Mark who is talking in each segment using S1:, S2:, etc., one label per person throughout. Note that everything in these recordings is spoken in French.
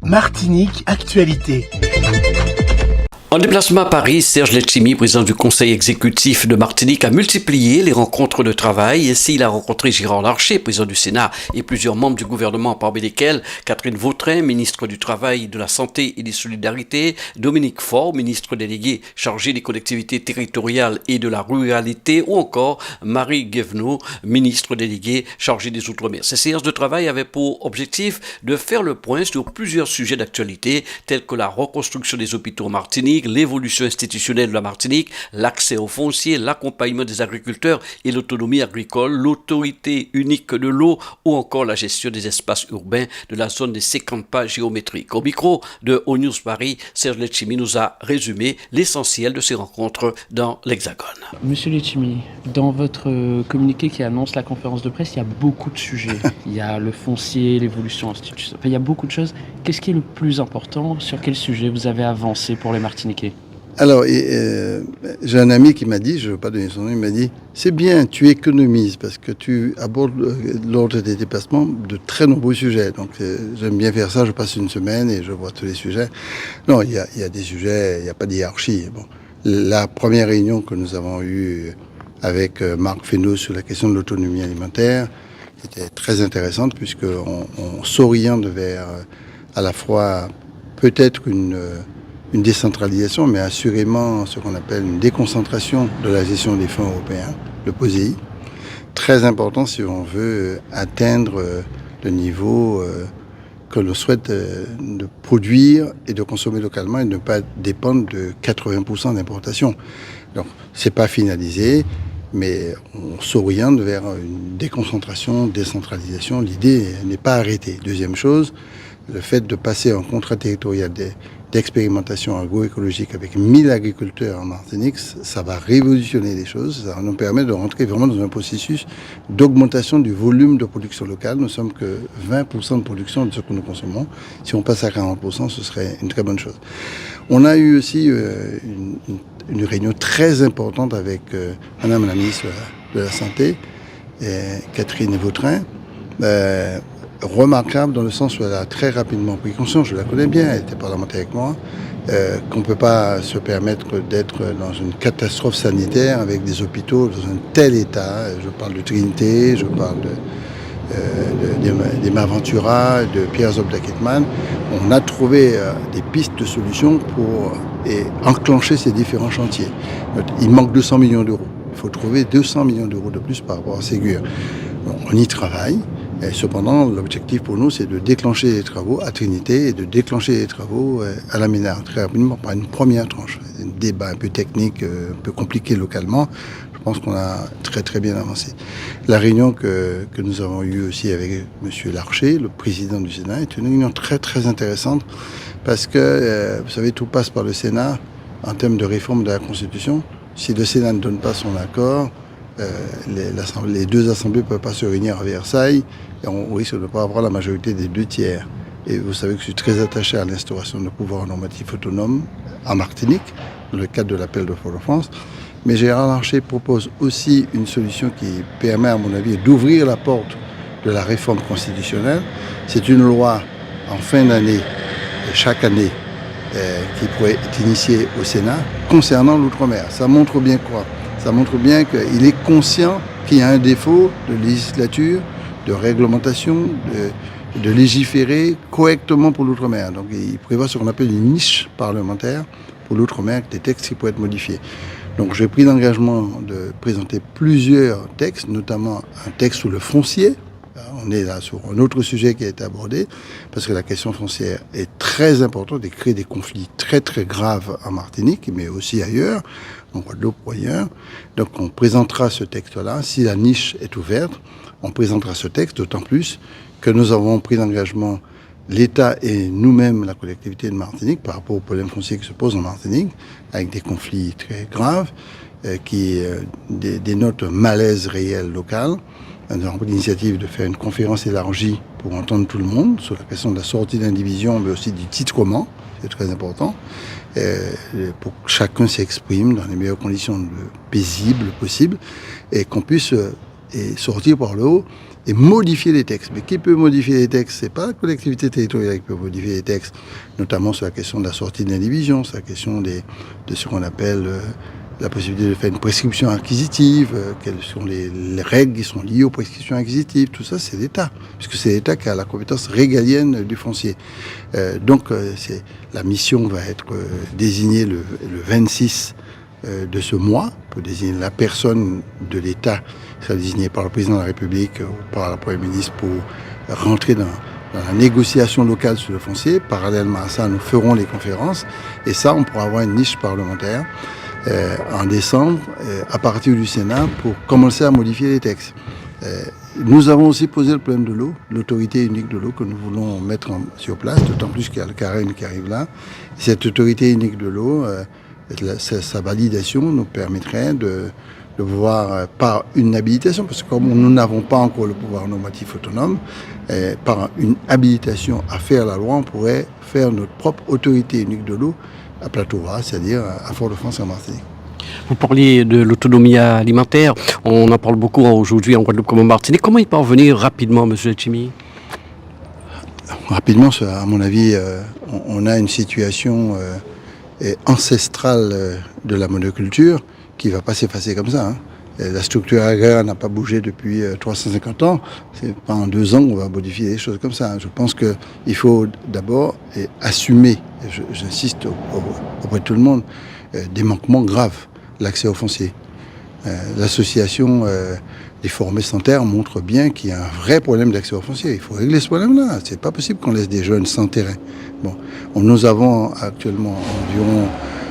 S1: Martinique Actualité.
S2: En déplacement à Paris, Serge Letchimy, président du conseil exécutif de Martinique, a multiplié les rencontres de travail. Ainsi, il a rencontré Gérard Larcher, président du Sénat, et plusieurs membres du gouvernement, parmi lesquels Catherine Vautrin, ministre du Travail, de la Santé et des Solidarités, Dominique Faure, ministre délégué chargé des collectivités territoriales et de la ruralité, ou encore Marie Guévenot, ministre délégué chargé des Outre-mer. Ces séances de travail avaient pour objectif de faire le point sur plusieurs sujets d'actualité, tels que la reconstruction des hôpitaux en Martinique, l'évolution institutionnelle de la Martinique, l'accès aux fonciers, l'accompagnement des agriculteurs et l'autonomie agricole, l'autorité unique de l'eau ou encore la gestion des espaces urbains de la zone des 50 pas géométriques. Au micro de O-News Paris, Serge Letchimy nous a résumé l'essentiel de ces rencontres dans l'Hexagone.
S3: Monsieur Letchimy, dans votre communiqué qui annonce la conférence de presse, il y a beaucoup de sujets. Il y a le foncier, l'évolution institutionnelle, il y a beaucoup de choses. Qu'est-ce qui est le plus important? Sur quel sujet vous avez avancé pour les Martiniquais?
S4: Alors, j'ai un ami qui m'a dit, je ne veux pas donner son nom, il m'a dit « C'est bien, tu économises parce que tu abordes lors de tes déplacements de très nombreux sujets. » Donc, j'aime bien faire ça, je passe une semaine et je vois tous les sujets. Non, il y a des sujets, il n'y a pas de hiérarchie. Bon, la première réunion que nous avons eue avec Marc Fesneau sur la question de l'autonomie alimentaire était très intéressante puisqu'on s'oriente vers à la fois peut-être une décentralisation, mais assurément ce qu'on appelle une déconcentration de la gestion des fonds européens, le POSEI. Très important si on veut atteindre le niveau que l'on souhaite de produire et de consommer localement et ne pas dépendre de 80% d'importation. Donc, c'est pas finalisé, mais on s'oriente vers une déconcentration, décentralisation. L'idée n'est pas arrêtée. Deuxième chose, le fait de passer en contrat territorial d'expérimentation agroécologique avec 1000 agriculteurs en Martinique, ça va révolutionner les choses. Ça va nous permettre de rentrer vraiment dans un processus d'augmentation du volume de production locale. Nous sommes que 20% de production de ce que nous consommons. Si on passe à 40%, ce serait une très bonne chose. On a eu aussi une réunion très importante avec Madame la ministre de la Santé, Catherine Vautrin, remarquable dans le sens où elle a très rapidement pris conscience, je la connais bien, elle était parlementaire avec moi, qu'on ne peut pas se permettre d'être dans une catastrophe sanitaire avec des hôpitaux dans un tel état. Je parle de Trinité, je parle des Maventura, de Pierre Zobda-Ketman. On a trouvé des pistes de solutions pour enclencher ces différents chantiers. Il manque 200 millions d'euros. Il faut trouver 200 millions d'euros de plus par rapport à Ségur. Bon, on y travaille. Et cependant, l'objectif pour nous, c'est de déclencher les travaux à Trinité et de déclencher les travaux à la Ménard très rapidement par une première tranche. C'est un débat un peu technique, un peu compliqué localement. Je pense qu'on a très très bien avancé. La réunion que nous avons eue aussi avec M. Larcher, le président du Sénat, est une réunion très très intéressante parce que, vous savez, tout passe par le Sénat en termes de réforme de la Constitution. Si le Sénat ne donne pas son accord, les deux assemblées ne peuvent pas se réunir à Versailles et on risque de ne pas avoir la majorité des 2/3. Et vous savez que je suis très attaché à l'instauration de pouvoirs normatifs autonomes en Martinique, dans le cadre de l'appel de Fort-de-France. Mais Gérard Larcher propose aussi une solution qui permet, à mon avis, d'ouvrir la porte de la réforme constitutionnelle. C'est une loi en fin d'année, chaque année, qui pourrait être initiée au Sénat concernant l'outre-mer. Ça montre bien quoi ? Ça montre bien qu'il est conscient qu'il y a un défaut de législature, de réglementation, de légiférer correctement pour l'outre-mer. Donc il prévoit ce qu'on appelle une niche parlementaire pour l'outre-mer avec des textes qui pourraient être modifiés. Donc j'ai pris l'engagement de présenter plusieurs textes, notamment un texte sur le foncier. On est là sur un autre sujet qui a été abordé, parce que la question foncière est très importante et crée des conflits très très graves en Martinique, mais aussi ailleurs, en Guadeloupe ou ailleurs. Donc on présentera ce texte-là. Si la niche est ouverte, on présentera ce texte, d'autant plus que nous avons pris l'engagement, l'État et nous-mêmes, la collectivité de Martinique, par rapport aux problèmes fonciers qui se posent en Martinique, avec des conflits très graves, qui dénotent un malaise réel local. Nous avons pris l'initiative de faire une conférence élargie pour entendre tout le monde sur la question de la sortie d'indivision, mais aussi du titrement, c'est très important, pour que chacun s'exprime dans les meilleures conditions paisibles possibles et qu'on puisse et sortir par le haut et modifier les textes. Mais qui peut modifier les textes? C'est pas la collectivité territoriale qui peut modifier les textes, notamment sur la question de la sortie de l'indivision, sur la question de ce qu'on appelle la possibilité de faire une prescription acquisitive, quelles sont les règles qui sont liées aux prescriptions acquisitives, tout ça c'est l'État, puisque c'est l'État qui a la compétence régalienne du foncier. Donc la mission va être désignée le 26 de ce mois, pour désigner la personne de l'État, qui sera désignée par le président de la République ou par le Premier ministre pour rentrer dans la négociation locale sur le foncier. Parallèlement à ça, nous ferons les conférences et ça, on pourra avoir une niche parlementaire en décembre à partir du Sénat pour commencer à modifier les textes. Nous avons aussi posé le problème de l'eau, l'autorité unique de l'eau que nous voulons mettre sur place, d'autant plus qu'il y a le carême qui arrive là. Cette autorité unique de l'eau, sa validation nous permettrait de voir par une habilitation, parce que comme nous n'avons pas encore le pouvoir normatif autonome, par une habilitation à faire la loi, on pourrait faire notre propre autorité unique de l'eau à Plateau-Ras, c'est-à-dire à Fort-de-France et en Martinique.
S2: Vous parliez de l'autonomie alimentaire, on en parle beaucoup aujourd'hui en Guadeloupe comme en Martinique. Comment y parvenir rapidement, M. Letchimy?
S4: Rapidement, à mon avis, on a une situation ancestrale de la monoculture qui ne va pas s'effacer comme ça. La structure agraire n'a pas bougé depuis 350 ans. C'est pas en 2 ans qu'on va modifier les choses comme ça. Je pense qu'il faut d'abord assumer, j'insiste auprès de tout le monde, des manquements graves. L'accès au foncier. L'association des formés sans terre montre bien qu'il y a un vrai problème d'accès au foncier. Il faut régler ce problème-là. C'est pas possible qu'on laisse des jeunes sans terrain. Bon, nous avons actuellement environ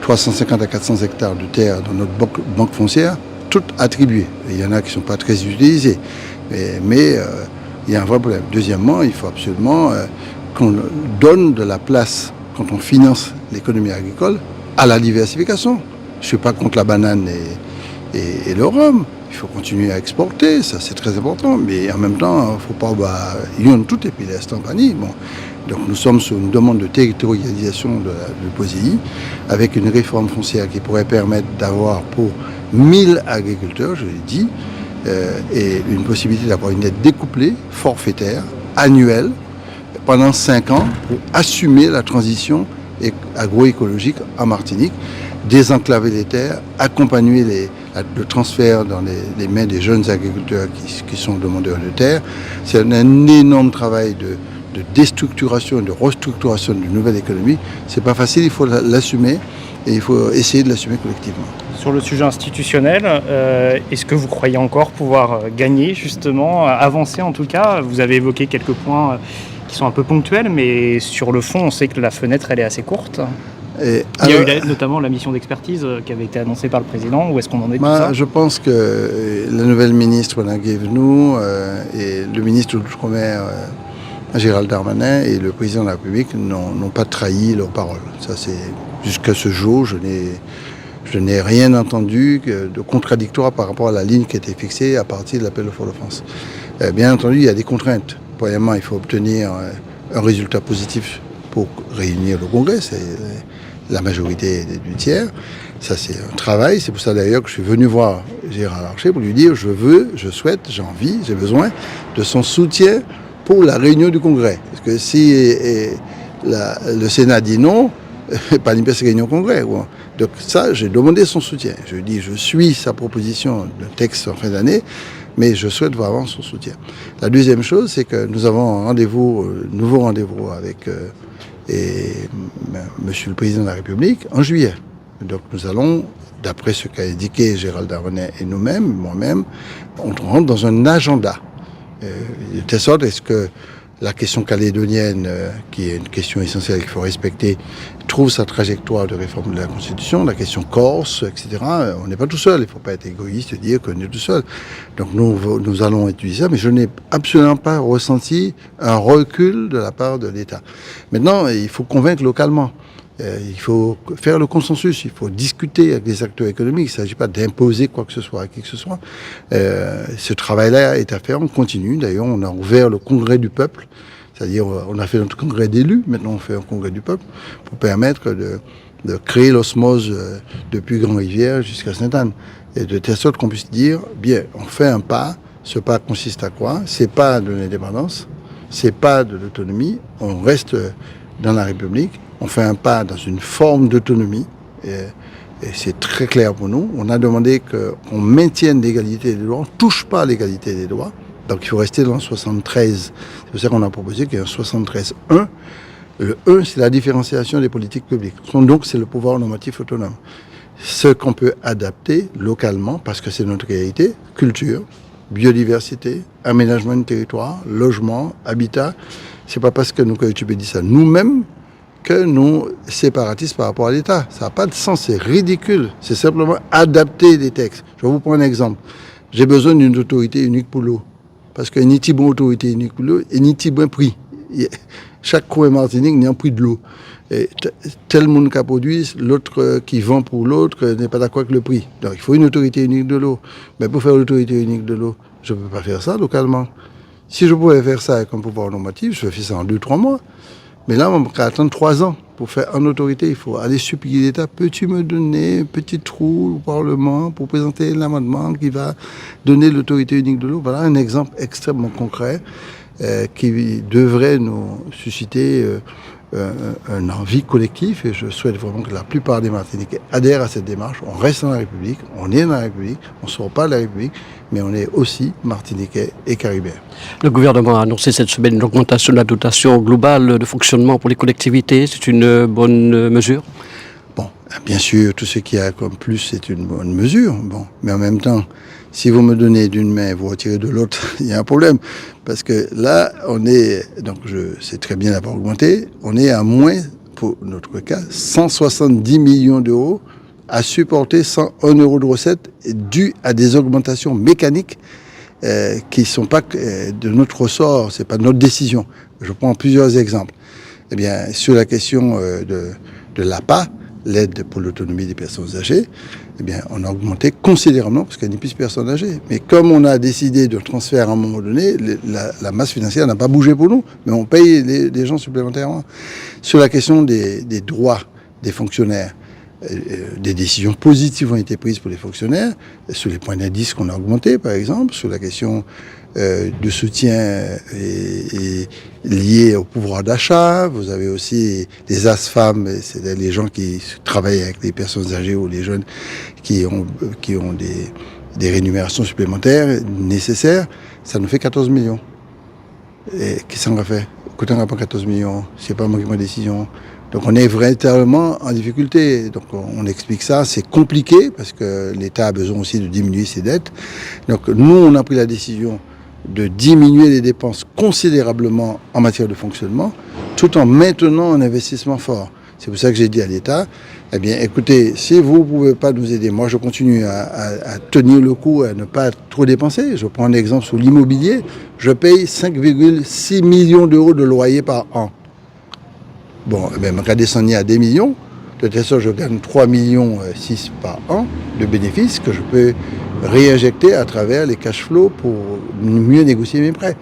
S4: 350 à 400 hectares de terre dans notre banque foncière, toutes attribuées. Il y en a qui ne sont pas très utilisées, mais il y a un vrai problème. Deuxièmement, il faut absolument qu'on donne de la place, quand on finance l'économie agricole, à la diversification. Je ne suis pas contre la banane et le rhum. Il faut continuer à exporter, ça c'est très important. Mais en même temps, il ne faut pas tout et puis l'instant panier. Bon. Donc nous sommes sur une demande de territorialisation du POSEI, avec une réforme foncière qui pourrait permettre d'avoir pour 1000 agriculteurs, je l'ai dit, et une possibilité d'avoir une aide découplée, forfaitaire, annuelle, pendant 5 ans, pour assumer la transition agroécologique en Martinique, désenclaver les terres, accompagner le transfert dans les mains des jeunes agriculteurs qui sont demandeurs de terre. C'est un énorme travail de déstructuration et de restructuration d'une nouvelle économie. C'est pas facile, il faut l'assumer et il faut essayer de l'assumer collectivement.
S5: Sur le sujet institutionnel, est-ce que vous croyez encore pouvoir gagner, justement, avancer en tout cas? Vous avez évoqué quelques points qui sont un peu ponctuels, mais sur le fond, on sait que la fenêtre, elle est assez courte. Il y a eu notamment la mission d'expertise qui avait été annoncée par le président. Où est-ce qu'on en est tout ça?
S4: Je pense que la nouvelle ministre, Mme Guévenoux, et le ministre de l'Outre-mer, Gérald Darmanin, et le président de la République n'ont pas trahi leurs paroles. Ça, c'est jusqu'à ce jour, je n'ai rien entendu de contradictoire par rapport à la ligne qui a été fixée à partir de l'appel de Fort-de-France. Bien entendu, il y a des contraintes. Premièrement, il faut obtenir un résultat positif pour réunir le Congrès, c'est la majorité du tiers. Ça, c'est un travail. C'est pour ça d'ailleurs que je suis venu voir Gérard Larcher pour lui dire je souhaite, j'ai envie, j'ai besoin de son soutien pour la réunion du Congrès. Parce que si le Sénat dit non, pas une réunion au Congrès. Quoi. Donc ça, j'ai demandé son soutien. Je lui dis, je suis sa proposition de texte en fin d'année, mais je souhaite vraiment son soutien. La deuxième chose, c'est que nous avons un nouveau rendez-vous avec Monsieur le Président de la République en juillet. Donc nous allons, d'après ce qu'a indiqué Gérald Darmanin et nous-mêmes, moi-même, on rentre dans un agenda. De telle sorte, est-ce que la question calédonienne, qui est une question essentielle qu'il faut respecter, trouve sa trajectoire de réforme de la Constitution, la question corse, etc. On n'est pas tout seul, il ne faut pas être égoïste et dire qu'on est tout seul. Donc nous allons étudier ça, mais je n'ai absolument pas ressenti un recul de la part de l'État. Maintenant, il faut convaincre localement. Il faut faire le consensus, il faut discuter avec les acteurs économiques. Il ne s'agit pas d'imposer quoi que ce soit à qui que ce soit. Ce travail-là est à faire, on continue. D'ailleurs, on a ouvert le congrès du peuple, c'est-à-dire on a fait notre congrès d'élus, maintenant on fait un congrès du peuple, pour permettre de créer l'osmose depuis Grand-Rivière jusqu'à Sainte-Anne. Et de telle sorte qu'on puisse dire, bien, on fait un pas Ce pas consiste à quoi? C'est pas de l'indépendance, c'est pas de l'autonomie. On reste dans la République, on fait un pas dans une forme d'autonomie. Et c'est très clair pour nous. On a demandé qu'on maintienne l'égalité des droits, on ne touche pas à l'égalité des droits. Donc il faut rester dans le 73. C'est pour ça qu'on a proposé qu'il y ait un 73.1. Le 1, c'est la différenciation des politiques publiques. Donc c'est le pouvoir normatif autonome. Ce qu'on peut adapter localement, parce que c'est notre réalité, culture, biodiversité, aménagement du territoire, logement, habitat. C'est pas parce que nous coéquipiers disent ça nous-mêmes que nous séparatistes par rapport à l'État. Ça n'a pas de sens, c'est ridicule. C'est simplement adapter des textes. Je vais vous prendre un exemple. J'ai besoin d'une autorité unique pour l'eau. Parce qu'il n'y a pas autorité unique pour l'eau et ni bon prix. Chaque coin Martinique n'y a un prix de l'eau. Et tel monde qui produit, l'autre qui vend pour l'autre n'est pas d'accord avec le prix. Donc il faut une autorité unique de l'eau. Mais pour faire l'autorité unique de l'eau, je ne peux pas faire ça localement. Si je pouvais faire ça avec un pouvoir normatif, je fais ça en 2-3 mois. Mais là, on va attendre 3 ans pour faire en autorité. Il faut aller supplier l'État. Peux-tu me donner un petit trou au Parlement pour présenter l'amendement qui va donner l'autorité unique de l'eau? Voilà un exemple extrêmement concret qui devrait nous susciter un envie collectif. Et je souhaite vraiment que la plupart des Martiniquais adhèrent à cette démarche. On reste dans la République, on est dans la République, on ne sort pas de la République, mais on est aussi Martiniquais et Caribéens.
S2: Le gouvernement a annoncé cette semaine une augmentation de la dotation globale de fonctionnement pour les collectivités. C'est une bonne mesure?
S4: Bon, bien sûr, tout ce qui a comme plus, c'est une bonne mesure. Bon, mais en même temps, si vous me donnez d'une main et vous retirez de l'autre, il y a un problème. Parce que là, on est, donc c'est très bien d'avoir augmenté, on est à moins, pour notre cas, 170 millions d'euros à supporter 101 euros de recettes dues à des augmentations mécaniques qui ne sont pas de notre ressort, ce n'est pas notre décision. Je prends plusieurs exemples. Eh bien, sur la question de l'APA, l'aide pour l'autonomie des personnes âgées, eh bien, on a augmenté considérablement parce qu'il n'y a plus de personnes âgées. Mais comme on a décidé de transfert à un moment donné, la masse financière n'a pas bougé pour nous, mais on paye les gens supplémentairement. Sur la question des droits des fonctionnaires, des décisions positives ont été prises pour les fonctionnaires, sur les points d'indice qu'on a augmenté, par exemple, sur la question de soutien lié au pouvoir d'achat. Vous avez aussi les ASFAM, c'est les gens qui travaillent avec les personnes âgées ou les jeunes qui ont des rémunérations supplémentaires nécessaires. Ça nous fait 14 millions. Et qui s'en refait? Écoutez, on n'a pas 14 millions, c'est pas moi qui prends la décision. Donc on est véritablement en difficulté. Donc on explique ça, c'est compliqué parce que l'État a besoin aussi de diminuer ses dettes. Donc nous, on a pris la décision de diminuer les dépenses considérablement en matière de fonctionnement, tout en maintenant un investissement fort. C'est pour ça que j'ai dit à l'État, eh bien écoutez, si vous ne pouvez pas nous aider, moi je continue à tenir le coup, à ne pas trop dépenser. Je prends un exemple sur l'immobilier, je paye 5,6 millions d'euros de loyer par an. Bon, eh bien, je vais descendre à 2 millions, de telle sorte que je gagne 3,6 millions par an de bénéfices que je peux réinjecter à travers les cash flows pour mieux négocier mes prêts.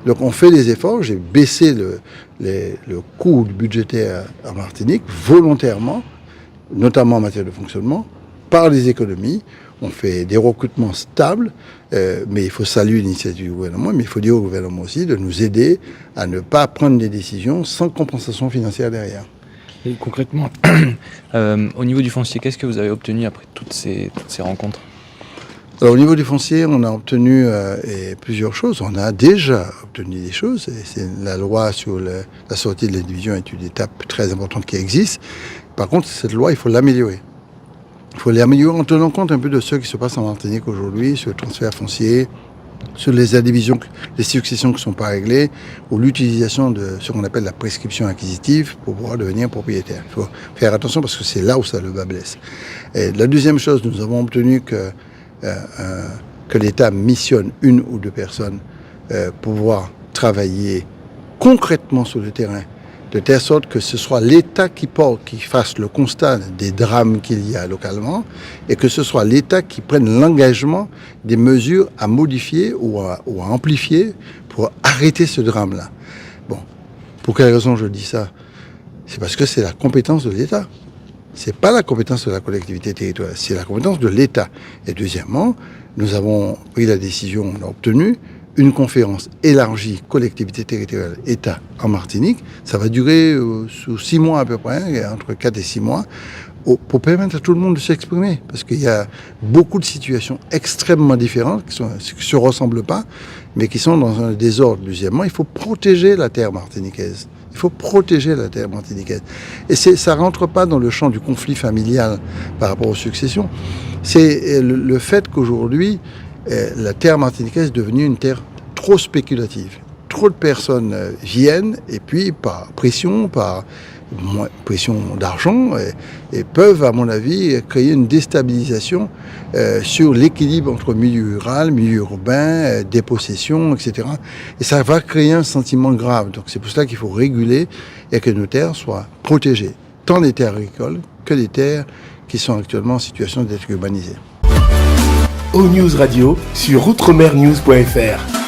S4: Donc on fait des efforts, j'ai baissé le coût budgétaire en Martinique volontairement, notamment en matière de fonctionnement, par les économies. On fait des recrutements stables, mais il faut saluer l'initiative du gouvernement, mais il faut dire au gouvernement aussi de nous aider à ne pas prendre des décisions sans compensation financière derrière.
S6: Et concrètement, au niveau du foncier, qu'est-ce que vous avez obtenu après toutes ces rencontres?
S4: Alors, au niveau du foncier, on a obtenu plusieurs choses. On a déjà obtenu des choses. Et c'est la loi sur la sortie de l'indivision est une étape très importante qui existe. Par contre, cette loi, il faut l'améliorer. Il faut l'améliorer en tenant compte un peu de ce qui se passe en Martinique aujourd'hui, sur le transfert foncier, sur les indivisions, les successions qui ne sont pas réglées, ou l'utilisation de ce qu'on appelle la prescription acquisitive pour pouvoir devenir propriétaire. Il faut faire attention parce que c'est là où ça le bas blesse. Et la deuxième chose, nous avons obtenu que l'État missionne 1 ou 2 personnes pour pouvoir travailler concrètement sur le terrain, de telle sorte que ce soit l'État qui fasse le constat des drames qu'il y a localement et que ce soit l'État qui prenne l'engagement des mesures à modifier ou à amplifier pour arrêter ce drame-là. Bon, pour quelle raison je dis ça? C'est parce que c'est la compétence de l'État. C'est pas la compétence de la collectivité territoriale, c'est la compétence de l'État. Et deuxièmement, nous avons pris la décision, on a obtenu une conférence élargie, collectivité territoriale, État en Martinique. Ça va durer sous 6 mois à peu près, entre 4 et 6 mois, pour permettre à tout le monde de s'exprimer. Parce qu'il y a beaucoup de situations extrêmement différentes qui ne se ressemblent pas, mais qui sont dans un désordre. Deuxièmement, il faut protéger la terre martiniquaise. Il faut protéger la terre martiniquaise. Et ça ne rentre pas dans le champ du conflit familial par rapport aux successions. C'est le fait qu'aujourd'hui, la terre martiniquaise est devenue une terre trop spéculative. Trop de personnes viennent et puis par pression d'argent et peuvent, à mon avis, créer une déstabilisation sur l'équilibre entre milieu rural, milieu urbain, dépossession, etc. Et ça va créer un sentiment grave. Donc c'est pour cela qu'il faut réguler et que nos terres soient protégées, tant les terres agricoles que les terres qui sont actuellement en situation d'être urbanisées.
S1: O-News Radio sur outremernews.fr.